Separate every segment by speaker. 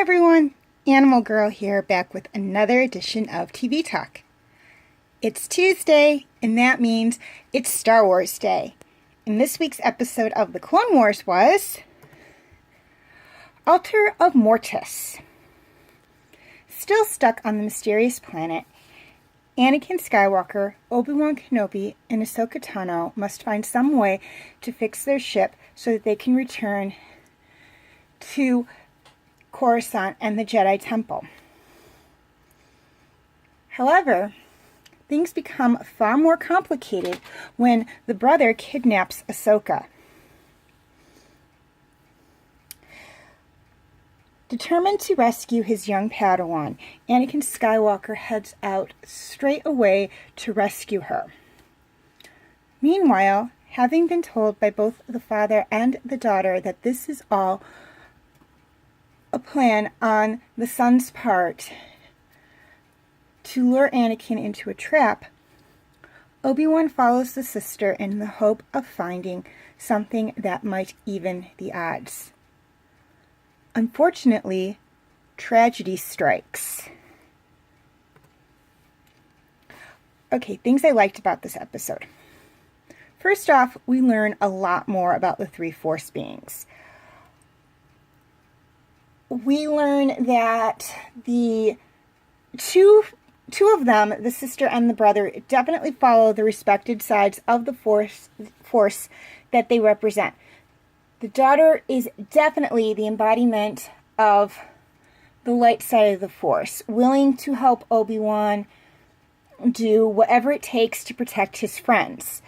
Speaker 1: everyone, Animal Girl here, back with another edition of TV Talk. It's Tuesday, and that means it's Star Wars Day. And this week's episode of The Clone Wars was Altar of Mortis. Still stuck on the mysterious planet, Anakin Skywalker, Obi-Wan Kenobi, and Ahsoka Tano must find some way to fix their ship so that they can return to Coruscant and the Jedi Temple. However, things become far more complicated when the brother kidnaps Ahsoka. Determined to rescue his young Padawan, Anakin Skywalker heads out straight away to rescue her. Meanwhile, having been told by both the father and the daughter that this is all a plan on the son's part to lure Anakin into a trap, Obi-Wan follows the sister in the hope of finding something that might even the odds. Unfortunately, tragedy strikes. Okay, things I liked about this episode. First off, we learn a lot more about the three Force beings. We learn that the two of them, the sister and the brother, definitely follow the respected sides of the force that they represent. The daughter is definitely the embodiment of the light side of the Force, willing to help Obi-Wan do whatever it takes to protect his friends.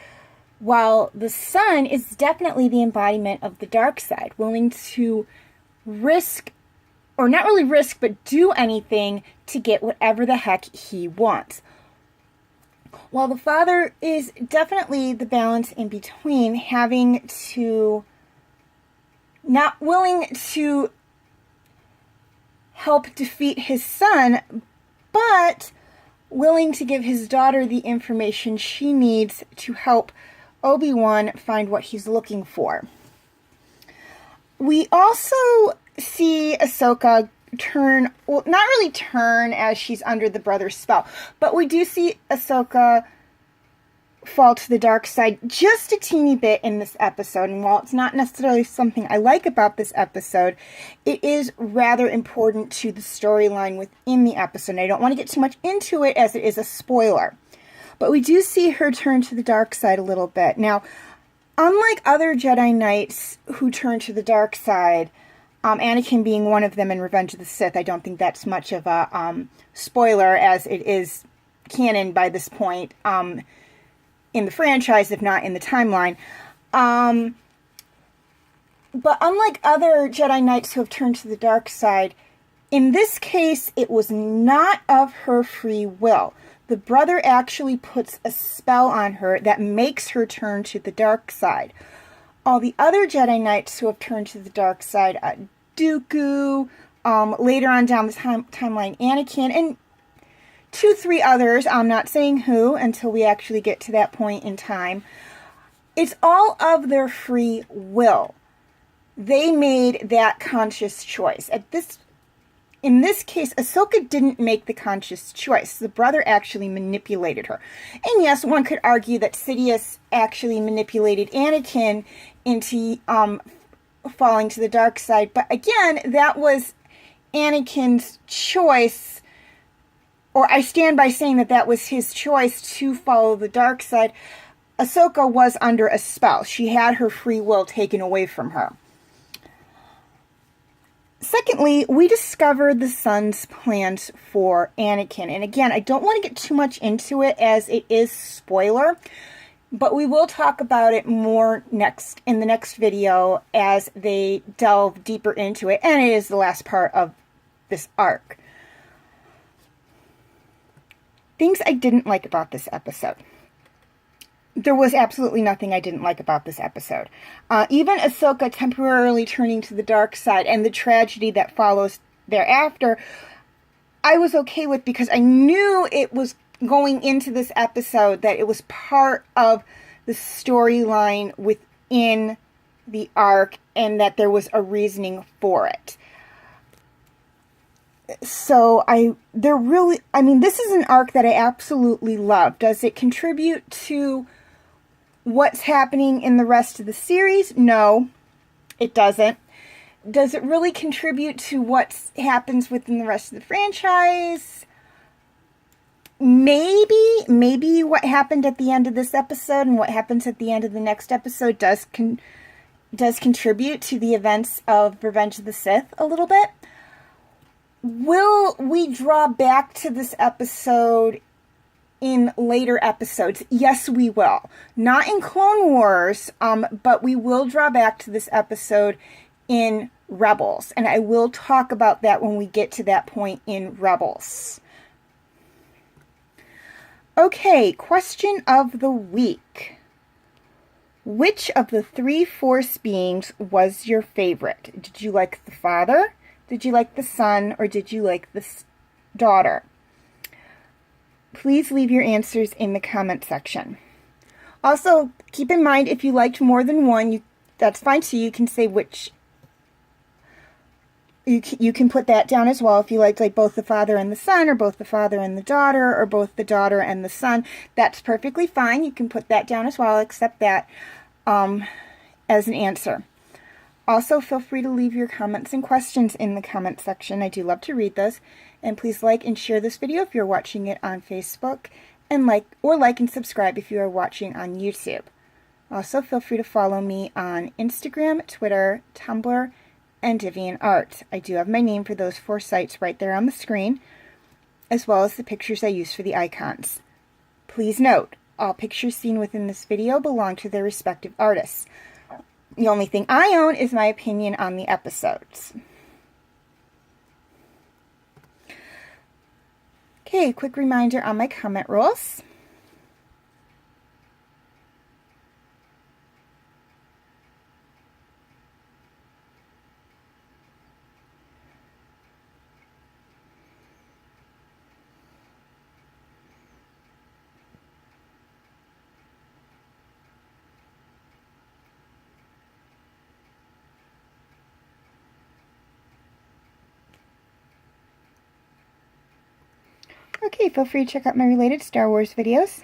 Speaker 1: While the son is definitely the embodiment of the dark side, willing to risk, or not really risk, but do anything to get whatever the heck he wants. While the father is definitely the balance in between, having to, not willing to help defeat his son, but willing to give his daughter the information she needs to help Obi-Wan find what he's looking for. We also see Ahsoka turn, well, not really turn as she's under the brother's spell, but we do see Ahsoka fall to the dark side just a teeny bit in this episode. And while it's not necessarily something I like about this episode, it is rather important to the storyline within the episode. And I don't want to get too much into it as it is a spoiler. But we do see her turn to the dark side a little bit. Now, unlike other Jedi Knights who turn to the dark side, Anakin being one of them in Revenge of the Sith, I don't think that's much of a spoiler, as it is canon by this point in the franchise, if not in the timeline. But unlike other Jedi Knights who have turned to the dark side, in this case, it was not of her free will. The brother actually puts a spell on her that makes her turn to the dark side. All the other Jedi Knights who have turned to the dark side, Dooku, later on down the timeline, Anakin, and 2-3 others, I'm not saying who until we actually get to that point in time, it's all of their free will. They made that conscious choice. In this case, Ahsoka didn't make the conscious choice. The brother actually manipulated her. And yes, one could argue that Sidious actually manipulated Anakin into falling to the dark side. But again, that was Anakin's choice, or I stand by saying that that was his choice to follow the dark side. Ahsoka was under a spell. She had her free will taken away from her. Secondly, we discover the son's plans for Anakin. And again, I don't want to get too much into it as it is spoiler, but we will talk about it more in the next video as they delve deeper into it. And it is the last part of this arc. Things I didn't like about this episode. There was absolutely nothing I didn't like about this episode. Even Ahsoka temporarily turning to the dark side and the tragedy that follows thereafter, I was okay with, because I knew it was going into this episode that it was part of the storyline within the arc and that there was a reasoning for it. So this is an arc that I absolutely love. Does it contribute to what's happening in the rest of the series? No, it doesn't. Does it really contribute to what happens within the rest of the franchise? Maybe what happened at the end of this episode and what happens at the end of the next episode does contribute to the events of Revenge of the Sith a little bit. Will we draw back to this episode in later episodes? Yes, we will. Not in Clone Wars, but we will draw back to this episode in Rebels. And I will talk about that when we get to that point in Rebels. Okay, question of the week. Which of the 3 Force beings was your favorite? Did you like the father? Did you like the son? Or did you like the daughter? Please leave your answers in the comment section. Also, keep in mind, if you liked more than one, that's fine too. You can say which. You can put that down as well if you liked like both the father and the son, or both the father and the daughter, or both the daughter and the son. That's perfectly fine. You can put that down as well. I'll accept that as an answer. Also, feel free to leave your comments and questions in the comment section. I do love to read those. And please like and share this video if you're watching it on Facebook, and like and subscribe if you are watching on YouTube. Also, feel free to follow me on Instagram, Twitter, Tumblr, and DeviantArt. I do have my name for those 4 sites right there on the screen, as well as the pictures I use for the icons. Please note, all pictures seen within this video belong to their respective artists. The only thing I own is my opinion on the episodes. Okay, a quick reminder on my comment rules. Okay, feel free to check out my related Star Wars videos.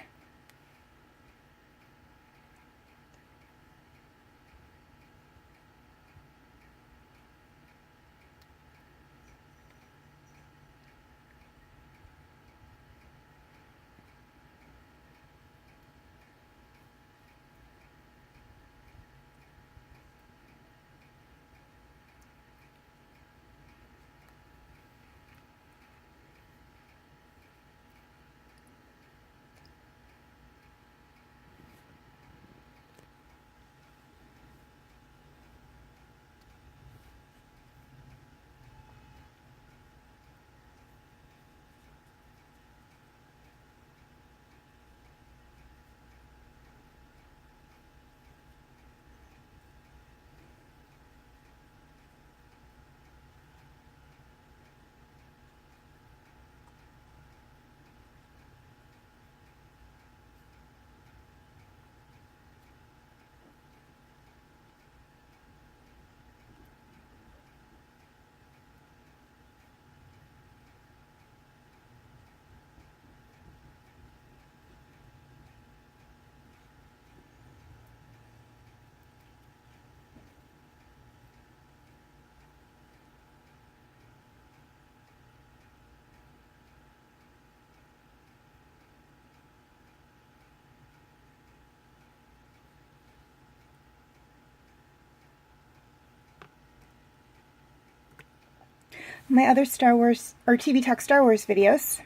Speaker 1: My other Star Wars, or TV Talk Star Wars videos.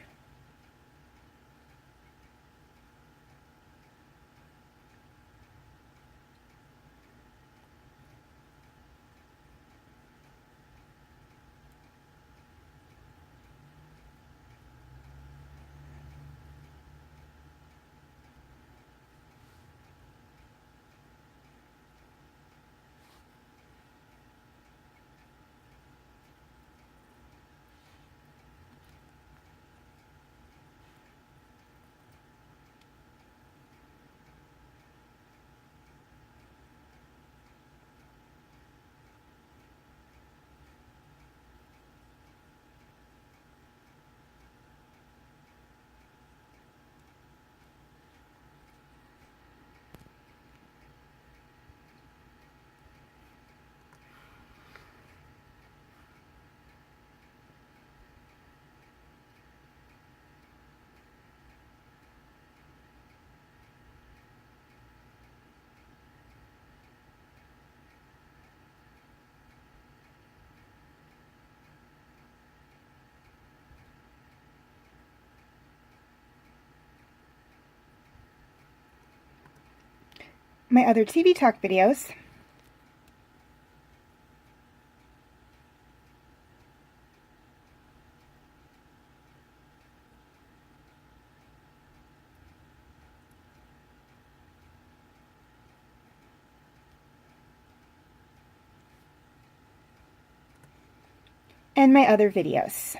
Speaker 1: my other TV Talk videos, and my other videos.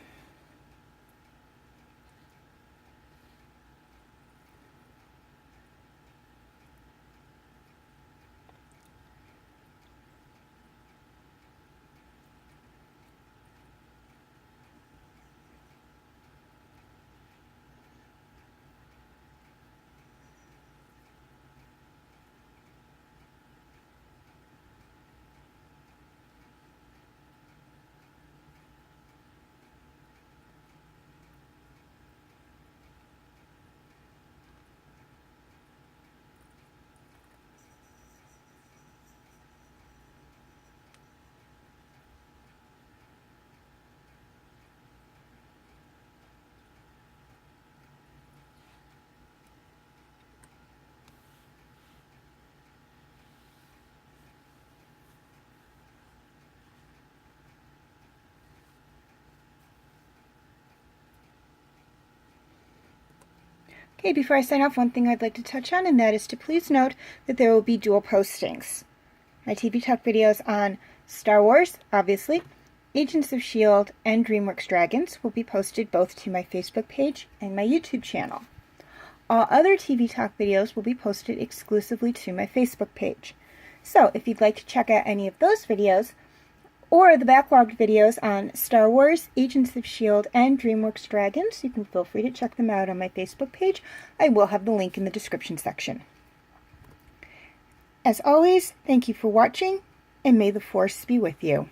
Speaker 1: Okay, before I sign off, one thing I'd like to touch on, and that is to please note that there will be dual postings. My TV Talk videos on Star Wars, obviously, Agents of S.H.I.E.L.D., and DreamWorks Dragons will be posted both to my Facebook page and my YouTube channel. All other TV Talk videos will be posted exclusively to my Facebook page. So, if you'd like to check out any of those videos, or the backlogged videos on Star Wars, Agents of S.H.I.E.L.D., and DreamWorks Dragons, you can feel free to check them out on my Facebook page. I will have the link in the description section. As always, thank you for watching, and may the Force be with you.